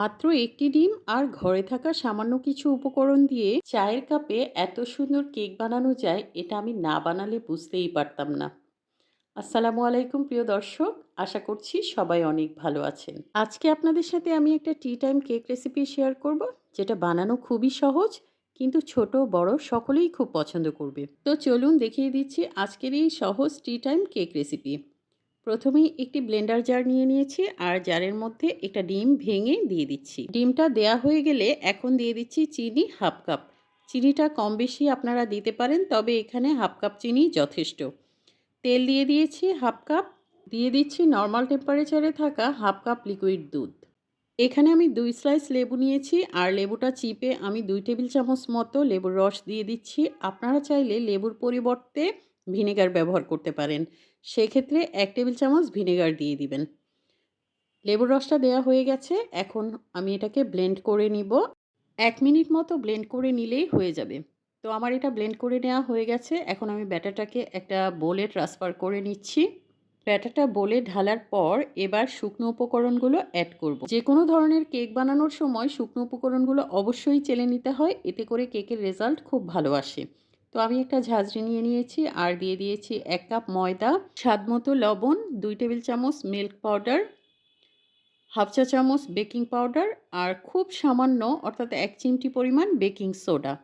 মাত্র একটি ডিম আর ঘরে থাকা সামান্য কিছু উপকরণ দিয়ে চায়ের কাপে এত সুন্দর কেক বানানো যায়, এটা আমি না বানালে বুঝতেই পারতাম না। আসসালামু আলাইকুম প্রিয় দর্শক, আশা করছি সবাই অনেক ভালো আছেন। আজকে আপনাদের সাথে আমি একটা tea time cake recipe share করব, যেটা বানানো খুবই সহজ, কিন্তু ছোট বড় সকলেই খুব পছন্দ করবে। তো চলুন দেখিয়ে দিচ্ছি আজকের এই সহজ টি টাইম কেক রেসিপি। প্রথমেই একটি ব্লেন্ডার জার নিয়ে নিয়েছি আর জারের মধ্যে একটা ডিম ভেঙে দিয়ে দিচ্ছি। ডিমটা দেয়া হয়ে গেলে এখন দিয়ে দিচ্ছি চিনি হাফ কাপ। চিনিটা কম বেশি আপনারা দিতে পারেন, তবে এখানে হাফ কাপ চিনি যথেষ্ট। তেল দিয়ে দিয়েছি হাফ কাপ। দিয়ে দিচ্ছি নর্মাল টেম্পারেচারে থাকা হাফ কাপ লিকুইড দুধ। এখানে আমি 2 স্লাইস লেবু নিয়েছি আর লেবুটা চিপে আমি 2 টেবিল চামচ মতো লেবুর রস দিয়ে দিচ্ছি। আপনারা চাইলে লেবুর পরিবর্তে ভিনেগার ব্যবহার করতে পারেন। সেক্ষেত্রে 1 টেবিল চামচ ভিনেগার দিয়ে দিবেন। লেবুর রসটা দেয়া হয়ে গেছে। এখন আমি এটাকে ব্লেন্ড করে নিব। 1 মিনিট মতো ব্লেন্ড করে নিলেই হয়ে যাবে। তো আমার এটা ব্লেন্ড করে নেওয়া হয়ে গেছে। এখন আমি ব্যাটারটাকে একটা বোলে ট্রান্সফার করে নিচ্ছি। ব্যাটারটা বোলে ঢালার পর এবার শুকনো উপকরণগুলো অ্যাড করব। যেকোনো ধরনের কেক বানানোর সময় শুকনো উপকরণগুলো অবশ্যই চেলে নিতে হয়, এতে করে কেকের রেজাল্ট খুব ভালো আসে। তো আমি একটা ঝাঁঝরি নিয়ে নিয়েছি আর দিয়ে দিয়েছি 1 কাপ ময়দা, স্বাদমতো লবণ, 2 টেবিল চামচ মিল্ক পাউডার, হাফ চা চামচ বেকিং পাউডার আর খুব সামান্য অর্থাৎ 1 চিমটি পরিমাণ বেকিং সোডা।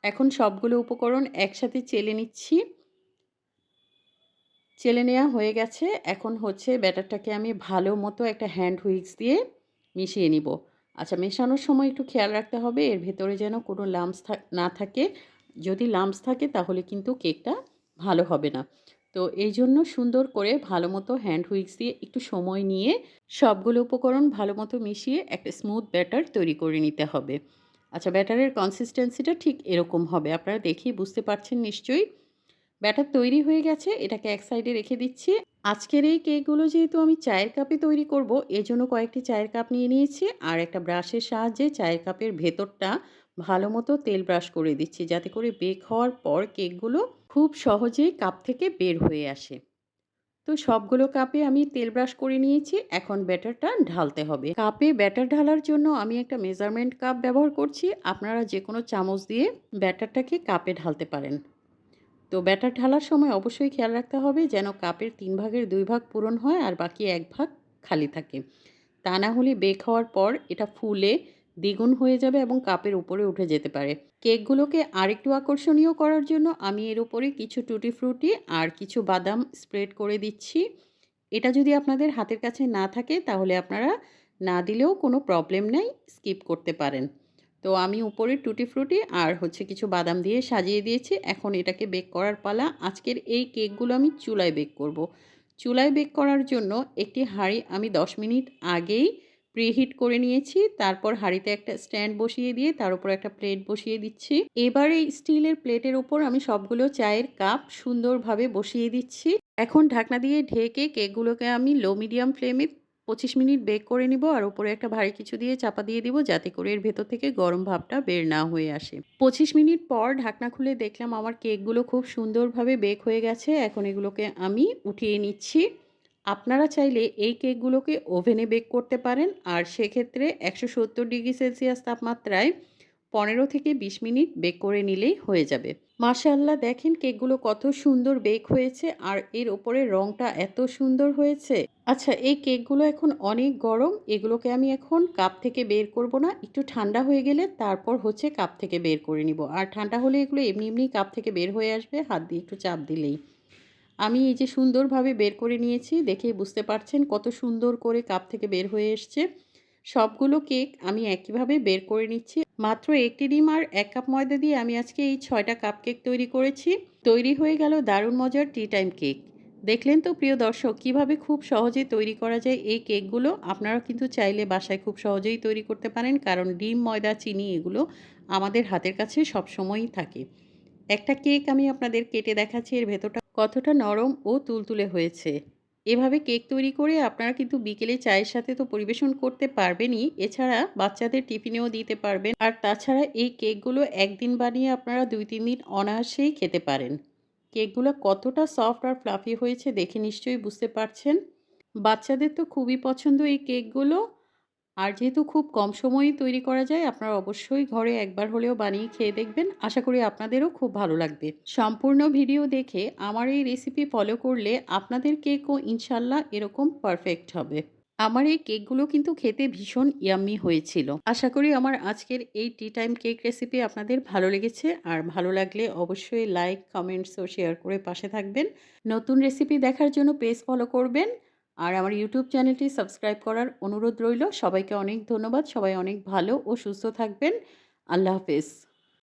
এখন সবগুলো উপকরণ একসাথে চেলে নিচ্ছি। চেলে নেওয়া হয়ে গেছে। এখন হচ্ছে ব্যাটারটাকে আমি ভালো মতো একটা হ্যান্ড হুইক্স দিয়ে মিশিয়ে নিব। আচ্ছা, মেশানোর সময় একটু খেয়াল রাখতে হবে এর ভেতরে যেন কোনো লাম্পস না থাকে। যদি লাম্পস থাকে তাহলে কিন্তু কেকটা ভালো হবে না। তো এইজন্য সুন্দর করে ভালো মতো হ্যান্ড হুইক্স দিয়ে একটু সময় নিয়ে সবগুলো উপকরণ ভালো মতো মিশিয়ে একটা স্মুথ ব্যাটার তৈরি করে নিতে হবে। আচ্ছা, ব্যাটারের কনসিস্টেন্সিটা ঠিক এরকম হবে। আপনারা দেখেই বুঝতে পারছেন নিশ্চয়ই। ব্যাটার তৈরি হয়ে গেছে, এটাকে এক সাইডে রেখে দিচ্ছি। আজকের এই কেকগুলো যেহেতু আমি চায়ের কাপে তৈরি করব, এজন্য কয়েকটি চায়ের কাপ নিয়ে নিয়েছি আর একটা ব্রাশের সাহায্যে চায়ের কাপের ভেতরটা ভালো মতো তেল ব্রাশ করে দিচ্ছি, যাতে করে বেক হওয়ার পর কেকগুলো খুব সহজেই কাপ থেকে বের হয়ে আসে। তো সবগুলো কাপে আমি তেল ব্রাশ করে নিয়েছি। এখন ব্যাটারটা ঢালতে হবে। কাপে ব্যাটার ঢালার জন্য আমি একটা মেজারমেন্ট কাপ ব্যবহার করছি। আপনারা যেকোনো চামচ দিয়ে ব্যাটারটাকে কাপে ঢালতে পারেন। তো ব্যাটার ঢালার সময় অবশ্যই খেয়াল রাখতে হবে যেন কাপের 3 ভাগের 2 ভাগ পূরণ হয় আর বাকি 1 ভাগ খালি থাকে। তা না হলে বেক হওয়ার পর এটা ফুলে দ্বিগুণ হয়ে যাবে এবং কাপের উপরে উঠে যেতে পারে। কেকগুলোকে আরেকটু আকর্ষণীয় করার জন্য আমি এর উপরে কিছু টুটি ফ্রুটি আর কিছু বাদাম স্প্রেড করে দিচ্ছি। এটা যদি আপনাদের হাতের কাছে না থাকে তাহলে আপনারা না দিলেও কোনো প্রবলেম নেই, স্কিপ করতে পারেন। তো আমি উপরে টুটি ফ্রুটি আর হচ্ছে কিছু বাদাম দিয়ে সাজিয়ে দিয়েছি। এখন এটাকে বেক করার পালা। আজকের এই কেকগুলো আমি চুলায় বেক করব। চুলায় বেক করার জন্য একটি হাঁড়ি আমি 10 মিনিট আগেই প্রিহিট করে নিয়েছি। তারপর হাঁড়িতে একটা স্ট্যান্ড বসিয়ে দিয়ে তার উপর একটা প্লেট বসিয়ে দিচ্ছি। এবার এই স্টিলের প্লেটের উপর আমি সবগুলো চায়ের কাপ সুন্দরভাবে বসিয়ে দিচ্ছি। এখন ঢাকনা দিয়ে ঢেকে কেকগুলোকে আমি লো মিডিয়াম ফ্লেমে 25 মিনিট বেক করে নিব আর উপরে একটা ভারী কিছু দিয়ে চাপা দিয়ে দিব, যাতে করে এর ভেতর থেকে গরম ভাবটা বের না হয়ে আসে। 25 মিনিট পর ঢাকনা খুলে দেখলাম আমার কেকগুলো খুব সুন্দরভাবে বেক হয়ে গেছে। এখন এগুলোকে আমি উঠিয়ে নিচ্ছি। আপনারা চাইলে এই কেকগুলোকে ওভেনে বেক করতে পারেন আর সেক্ষেত্রে 170 ডিগ্রি সেলসিয়াস তাপমাত্রায় 15 থেকে 20 মিনিট বেক করে নিলেই হয়ে যাবে। মাশাআল্লাহ, দেখেন কেকগুলো কত সুন্দর বেক হয়েছে আর এর ওপরের রংটা এত সুন্দর হয়েছে। আচ্ছা, এই কেকগুলো এখন অনেক গরম। এগুলোকে আমি এখন কাপ থেকে বের করব না। একটু ঠান্ডা হয়ে গেলে তারপর হচ্ছে কাপ থেকে বের করে নিব। আর ঠান্ডা হলে এগুলো এমনি এমনি কাপ থেকে বের হয়ে আসবে হাত দিয়ে একটু চাপ দিলেই। আমি এই যে সুন্দরভাবে বের করে নিয়েছি, দেখেই বুঝতে পারছেন কত সুন্দর করে কাপ থেকে বের হয়ে এসছে। সবগুলো কেক আমি একইভাবে বের করে নিচ্ছি। মাত্র 1টি ডিম আর 1 কাপ ময়দা দিয়ে আমি আজকে এই 6টা কাপ কেক তৈরি করেছি। তৈরি হয়ে গেল দারুণ মজার টি টাইম কেক। দেখলেন তো প্রিয় দর্শক, কিভাবে খুব সহজে তৈরি করা যায় এই কেকগুলো। আপনারা কিন্তু চাইলে বাসায় খুব সহজেই তৈরি করতে পারেন, কারণ ডিম, ময়দা, চিনি এগুলো আমাদের হাতের কাছে সবসময়ই থাকে। একটা কেক আমি আপনাদের কেটে দেখাচ্ছি, এর ভেতরটা কতটা নরম ও তুলতুলে হয়েছে। এভাবে কেক তৈরি করে আপনারা কিন্তু বিকেলে চায়ের সাথে তো পরিবেশন করতে পারবেনই, এছাড়া বাচ্চাদের টিফিনেও দিতে পারবেন। আর তাছাড়া এই কেকগুলো একদিন বানিয়ে আপনারা 2-3 দিন অনায়াসেই খেতে পারেন। কেকগুলো কতটা সফট আর ফ্লাফি হয়েছে দেখে নিশ্চয়ই বুঝতে পারছেন। বাচ্চাদের তো খুবই পছন্দ এই কেকগুলো। আর যেহেতু খুব কম সময়েই তৈরি করা যায়, আপনারা অবশ্যই ঘরে একবার হলেও বানিয়ে খেয়ে দেখবেন। আশা করি আপনাদেরও খুব ভালো লাগবে। সম্পূর্ণ ভিডিও দেখে আমার এই রেসিপি ফলো করলে আপনাদের কেকও ইনশাল্লাহ এরকম পারফেক্ট হবে। আমার এই কেকগুলো কিন্তু খেতে ভীষণ ইয়াম্মি হয়েছিল। আশা করি আমার আজকের এই টি টাইম কেক রেসিপি আপনাদের ভালো লেগেছে। আর ভালো লাগলে অবশ্যই লাইক, কমেন্টস ও শেয়ার করে পাশে থাকবেন। নতুন রেসিপি দেখার জন্য পেজ ফলো করবেন। আর আমার ইউটিউব চ্যানেলটি সাবস্ক্রাইব করার অনুরোধ রইল। সবাইকে অনেক ধন্যবাদ। সবাই অনেক ভালো ও সুস্থ থাকবেন। আল্লাহ হাফেজ।